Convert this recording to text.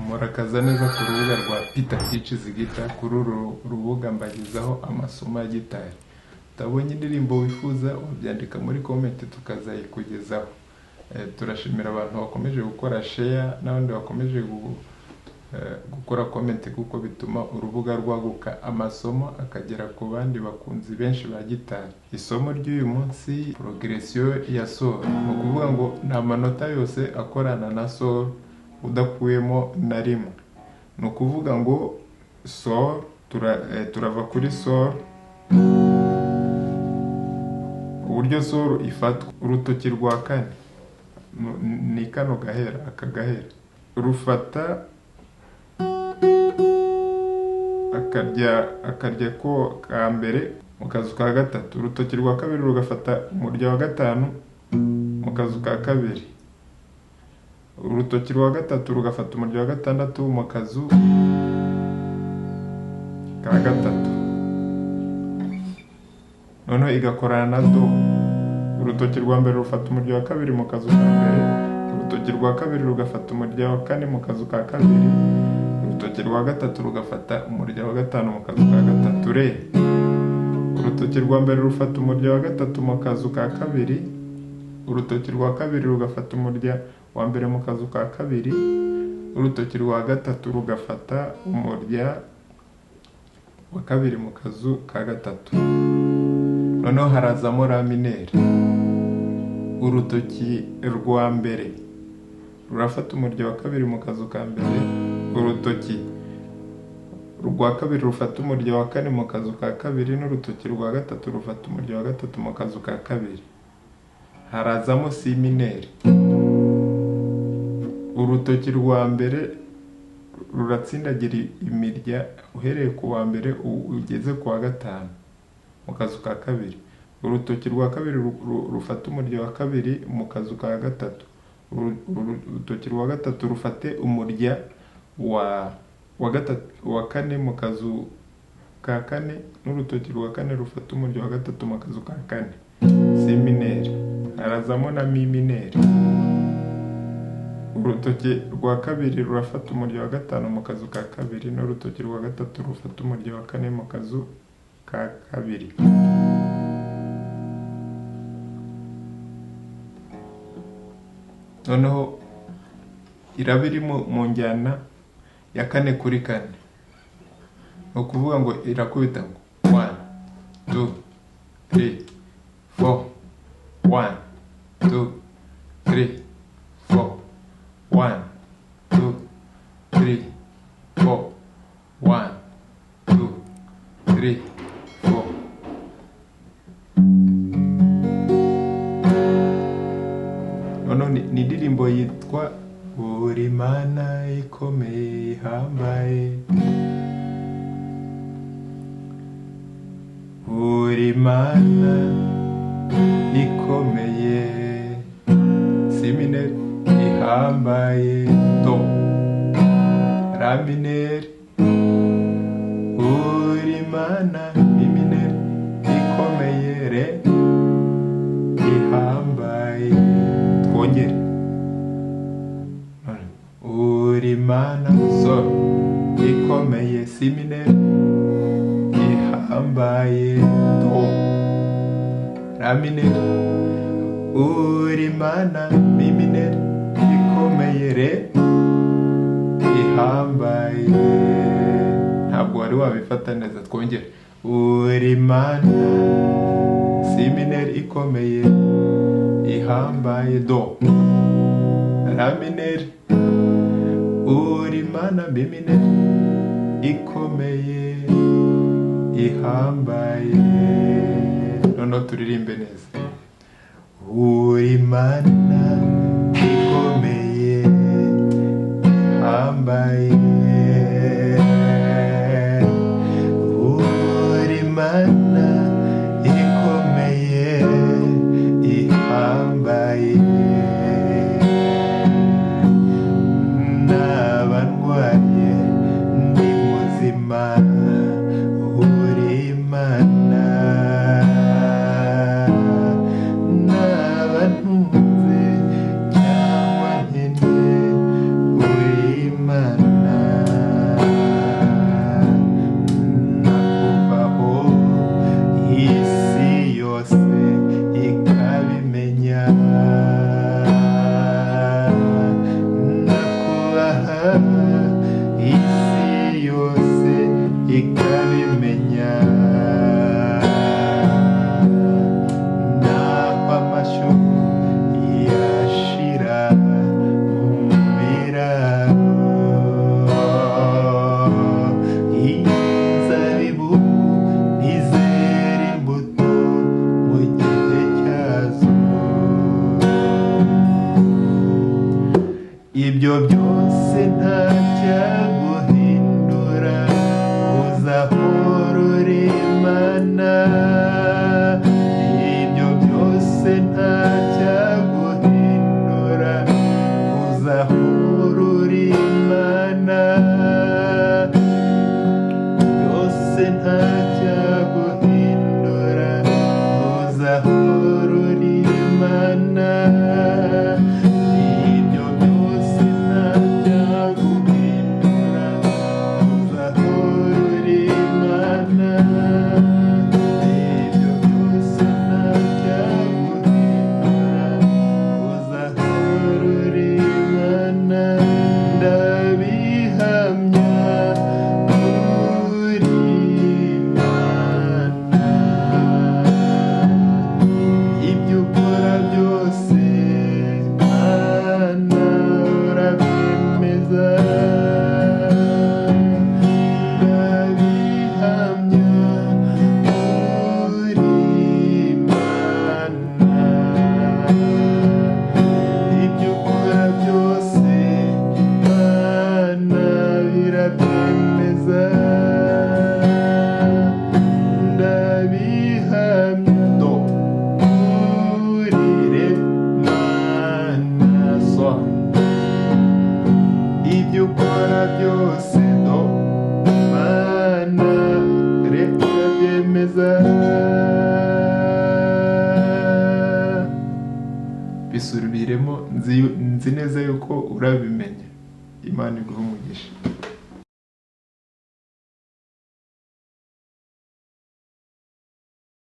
murakaza neza ku rubuga rwa Peter Teaches Guitar. Kuri uru rubuga mbagezaho amasomo ya gitari. Utabonye indirimbo wifuza ubyandika muri comment tukazayikugezaho. Turashimira abantu bakomeje gukora share n'abandi bakomeje gukora comment kuko bituma urubuga rwaguka amasomo akagera ku bandi bakunzi benshi ba gitari. Isomo ry'uyu munsi progression ya sol. Ni ukuvuga ngo nta manota yose akorana na sol udakuyemo na rimwe. Ni ukuvuga ngo sol turava kuri sol. Uburyo sol ifatwa, urutoki rwa kane ni kano gahera, aka gahera rufata akarya ko ka mbere mu kazu ka gatatu, urutoki rwa kabiri rugafata umurya wa gatanu mu kazu ka kabiri, urutoki rwa gatatu rugafata umurya wa gatandatu mu kazu ka gatatu, noneho igakorana na do. Urutoki rwa mbere rufata umurya wa kabiri mu kazu ka mbere, urutoki rwa kabiri rugafata umurya wa kane mu kazu ka kabiri, urutoki rwa gatatu rugafata umurya wa gatanu mu kazu ka gatatu. Re, urutoki rwa mbere rufata umurya wa gatatu mu kazu ka kabiri, urutoki rwa kabiri rugafata umurya wa mbere mu kazu ka kabiri, urutoki rwa gatatu rugafata umurya wa kabiri mu kazu ka gatatu. Noneho harazamo la minere. Urutoki rwa mbere rurafata umurya wa kabiri mu kazu ka mbere, urutoki rwa kabiri rufata umurya wa kane mu kazu ka kabiri, n'urutoki rwa gatatu rufata umurya wa gatatu mu kazu ka kabiri. Harazamo si minere. Urutoki rwa mbere ruratsindagira imirya uhereye ku wa mbere ugeze ku wa gatanu mu kazu ka kabiri. Urutoki rwa kabiri rufata umurya wa kabiri mu kazu ka gatatu, urutoki rwa gatatu rufate umurya wa kane mu kazu ka kane, n'urutoki rwa kane rufata umurya wa gatatu mu kazu ka kane. Si minere. Harazamo na mi minere. Urutoki rwa kabiri rurafata umurya wa gatanu mu kazu ka kabiri, n'urutoki rwa gatatu rufata umurya wa kane mu kazu ka kabiri. Noneho iraba iri mu njyana ya kane kuri kane. Ni ukuvuga ngo irakubita ngo 1 2 3 4 1 2 3 4 1 2 3 4 1 2 3 4. Noneho ni indirimbo yitwa Uri Mana ikomeye ihambaye, Uri Mana ikomeye, si minere, ihambaye, do, la minere. Uri Mana mi minere ikomeye, re, ihambaye. Twongere. Uri Mana sol ikomeye, si minere, ihambaye, do, la minere. Uri Mana mi minere ikomeye, re, ihambaye. Ntabwo wari wabifata neza. Twongere. Uri Mana si minere ikomeye, ihambaye, do, la minere. Uri Mana mi minere ikomeye, ihambaye. Noneho turirimbe neza. Uri Mana ikomeye, ihambaye, Uri Mana ikomeye, ihambaye. Naba ndwaye ndi muzima, Uri Mana. Naba ntunze cyangwa nkennye, Uri Mana. isi yose ikabimenya. Naho amashu yashira mu biraro, inzabibu ntizera imbuto mu gihe cyazo. Ibyo byose ntacyaguhindura, uzahora uri Imana. Ibyo byose ntacyaguhindura, uzahora uri Imana. Byose ntacyaguhindura, uzahora uri Imana. Ibyo byose ntacyaguhindura, uzahora uri Imana. Ibyo byose ntacyaguhindura, uzahora uri Imana. Ndabihamya uri Imana. Ibyo ukora byose Mana urabyemeza. Ndabihamya uri Imana. Ibyo ukora byose Mana birabyemeza. Ndabihamya do urire Mana so. Ibyo ukora byose do Mana urabyemeza. Bisubiremo, nzi neza yuko urabimenya. Imana iguhe umugisha.